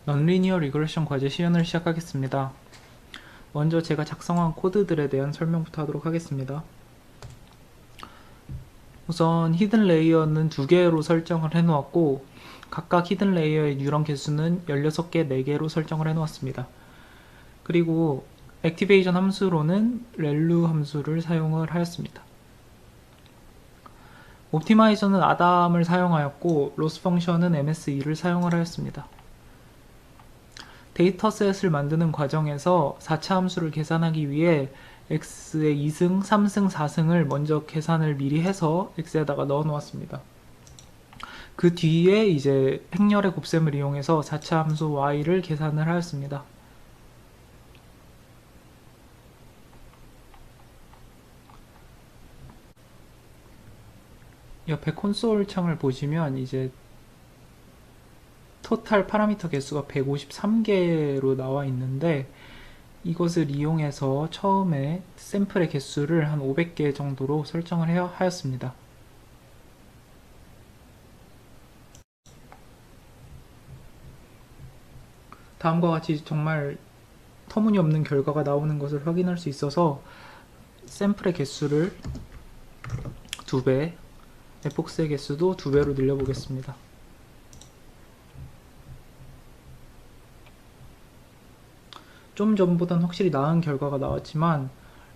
넌리니어 리그레션 과제 시연을 시작하겠습니다. 먼저 제가 작성한 코드들에 대한 설명부터 하도록 하겠습니다. 우선 히든 레이어는 2개로 설정을 해놓았고 각각 히든 레이어의 뉴런 개수는 16개, 4개로 설정을 해놓았습니다. 그리고 액티베이션 함수로는 렐루 함수를 사용을 하였습니다. 옵티마이저는 아담을 사용하였고 로스 펑션은 MSE를 사용을 하였습니다. 데이터셋을 만드는 과정에서 4차 함수를 계산하기 위해 x의 2승, 3승, 4승을 먼저 계산을 미리 해서 x에다가 넣어 놓았습니다. 그 뒤에 이제 행렬의 곱셈을 이용해서 4차 함수 y를 계산을 하였습니다. 옆에 콘솔 창을 보시면 이제 토탈 파라미터 개수가 153개로 나와 있는데 이것을 이용해서 처음에 샘플의 개수를 한 500개 정도로 설정을 하였습니다. 다음과 같이 정말 터무니없는 결과가 나오는 것을 확인할 수 있어서 샘플의 개수를 2배, 에폭스의 개수도 2배로 늘려보겠습니다. 좀 전보단 확실히 나은 결과가 나왔지만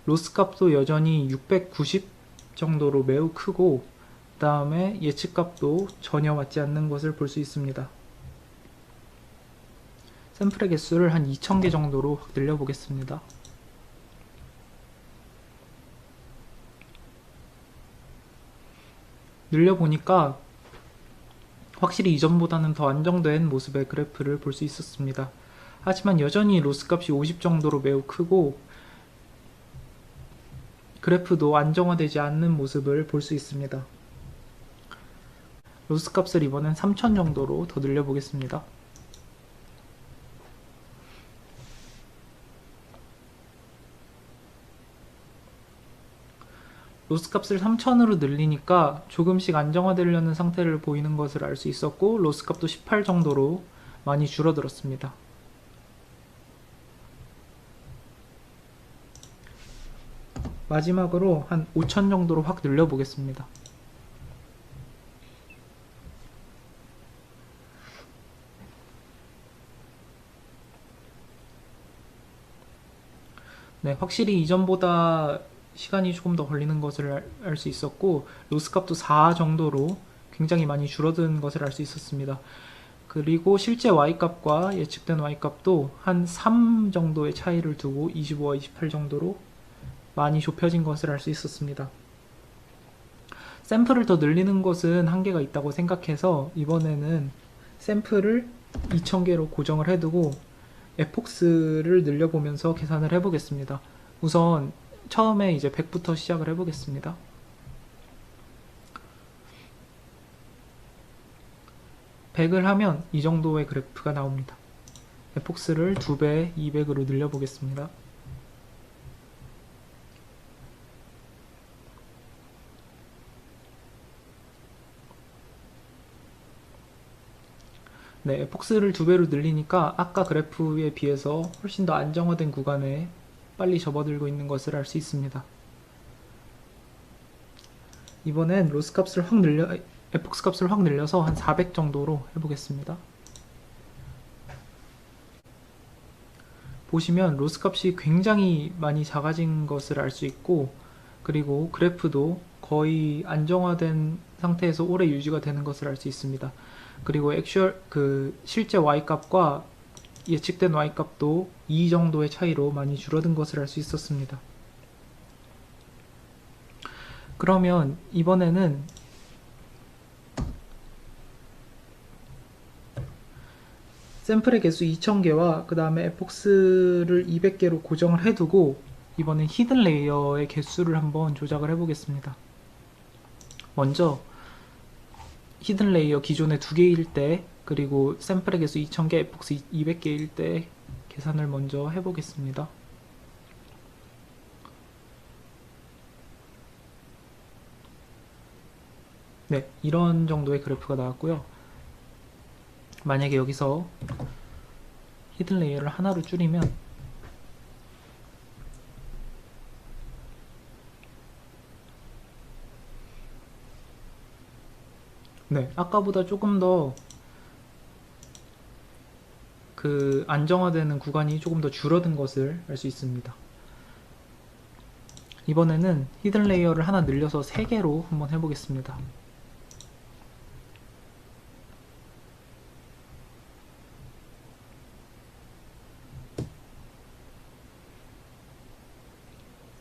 로스 값도 여전히 690 정도로 매우 크고 그 다음에 예측 값도 전혀 맞지 않는 것을 볼 수 있습니다. 샘플의 개수를 한 2000개 정도로 확 늘려보겠습니다. 늘려보니까 확실히 이전보다는 더 안정된 모습의 그래프를 볼 수 있었습니다. 하지만 여전히 로스 값이 50 정도로 매우 크고 그래프도 안정화되지 않는 모습을 볼 수 있습니다. 로스 값을 이번엔 3000 정도로 더 늘려보겠습니다. 로스 값을 3000으로 늘리니까 조금씩 안정화되려는 상태를 보이는 것을 알 수 있었고 로스 값도 18 정도로 많이 줄어들었습니다. 마지막으로 한 5000 정도로 확 늘려보겠습니다. 네, 확실히 이전보다 시간이 조금 더 걸리는 것을 알 수 있었고 로스 값도 4 정도로 굉장히 많이 줄어든 것을 알 수 있었습니다. 그리고 실제 y값과 예측된 y값도 한 3 정도의 차이를 두고 25와 28 정도로 많이 좁혀진 것을 알 수 있었습니다. 샘플을 더 늘리는 것은 한계가 있다고 생각해서 이번에는 샘플을 2000개로 고정을 해두고 에폭스를 늘려보면서 계산을 해보겠습니다. 우선 처음에 이제 100부터 시작을 해보겠습니다. (100을) 하면 이 정도의 그래프가 나옵니다. 에폭스를 2배 200으로 늘려보겠습니다. 네, 에폭스를 2배로 늘리니까 아까 그래프에 비해서 훨씬 더 안정화된 구간에 빨리 접어들고 있는 것을 알 수 있습니다. 이번엔 로스 값을 확 에폭스 값을 확 늘려서 한 400 정도로 해보겠습니다. 보시면 로스 값이 굉장히 많이 작아진 것을 알 수 있고 그리고 그래프도 거의 안정화된 상태에서 오래 유지가 되는 것을 알 수 있습니다. 그리고 실제 y값과 예측된 y값도 2 정도의 차이로 많이 줄어든 것을 알 수 있었습니다. 그러면 이번에는 샘플의 개수 2000개와 그 다음에 에폭스를 200개로 고정을 해두고 이번엔 히든 레이어의 개수를 한번 조작을 해보겠습니다. 먼저 히든 레이어 기존에 2개일 때 그리고 샘플의 개수 2000개, 에폭스 200개일 때 계산을 먼저 해보겠습니다. 네, 이런 정도의 그래프가 나왔고요. 만약에 여기서 히든 레이어를 하나로 줄이면 네, 아까보다 조금 더 그 안정화되는 구간이 조금 더 줄어든 것을 알 수 있습니다. 이번에는 히든 레이어를 하나 늘려서 3개로 한번 해보겠습니다.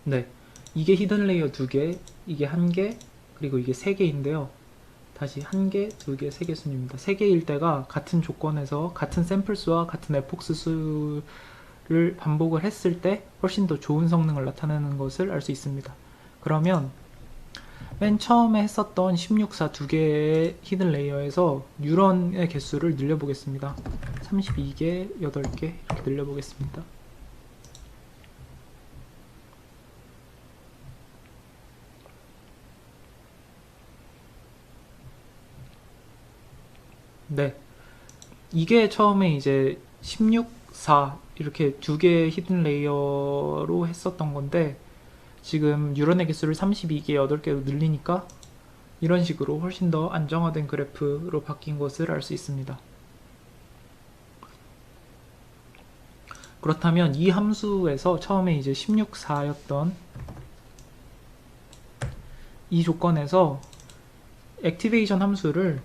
네, 이게 히든 레이어 2개, 이게 1개, 그리고 이게 3개인데요. 다시 1개, 2개, 3개 순입니다. 3개일 때가 같은 조건에서 같은 샘플 수와 같은 에폭스 수를 반복을 했을 때 훨씬 더 좋은 성능을 나타내는 것을 알 수 있습니다. 그러면 맨 처음에 했었던 16사 2개의 히든 레이어에서 뉴런의 개수를 늘려보겠습니다. 32개, 8개 이렇게 늘려보겠습니다. 네, 이게 처음에 이제 16, 4 이렇게 2개의 히든 레이어로 했었던 건데 지금 뉴런의 개수를 32개, 8개로 늘리니까 이런 식으로 훨씬 더 안정화된 그래프로 바뀐 것을 알 수 있습니다. 그렇다면 이 함수에서 처음에 이제 16, 4였던 이 조건에서 액티베이션 함수를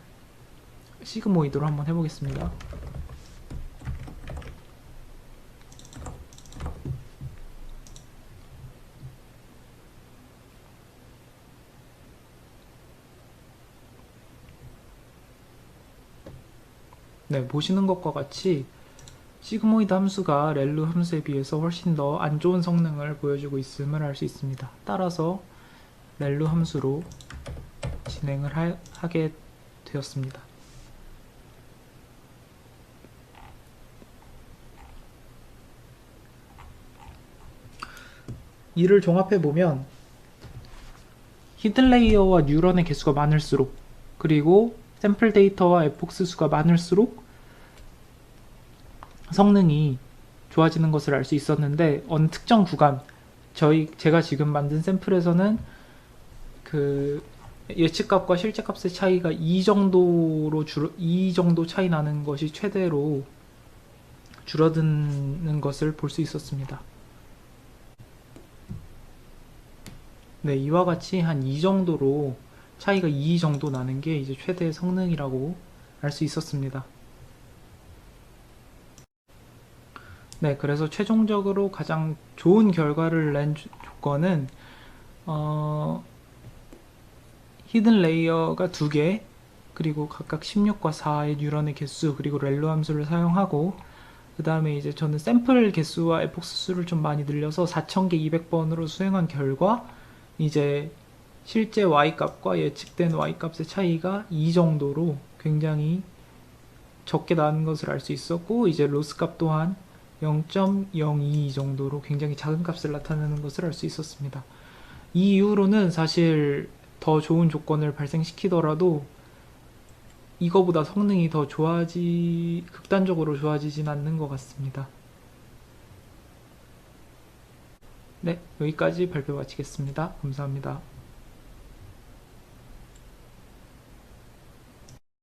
시그모이드로 한번 해보겠습니다. 네, 보시는 것과 같이 시그모이드 함수가 렐루 함수에 비해서 훨씬 더 안 좋은 성능을 보여주고 있음을 알 수 있습니다. 따라서 렐루 함수로 진행을 하게 되었습니다. 이를 종합해 보면 히든 레이어와 뉴런의 개수가 많을수록 그리고 샘플 데이터와 에폭스 수가 많을수록 성능이 좋아지는 것을 알 수 있었는데 어느 특정 구간 제가 지금 만든 샘플에서는 그 예측값과 실제값의 차이가 이 정도 차이 나는 것이 최대로 줄어드는 것을 볼 수 있었습니다. 네, 이와 같이 한 이 정도로 차이가 2 정도 나는 게 이제 최대 성능이라고 알 수 있었습니다. 네, 그래서 최종적으로 가장 좋은 결과를 낸 조건은 히든 레이어가 2개 그리고 각각 16과 4의 뉴런의 개수 그리고 렐로 함수를 사용하고 그 다음에 이제 저는 샘플 개수와 에폭스 수를 좀 많이 늘려서 4000개 200번으로 수행한 결과 이제 실제 y값과 예측된 y값의 차이가 이 정도로 굉장히 적게 나는 것을 알 수 있었고 이제 로스 값 또한 0.022 정도로 굉장히 작은 값을 나타내는 것을 알 수 있었습니다. 이 이후로는 사실 더 좋은 조건을 발생시키더라도 이거보다 성능이 더 극단적으로 좋아지진 않는 것 같습니다. 네, 여기까지 발표 마치겠습니다. 감사합니다.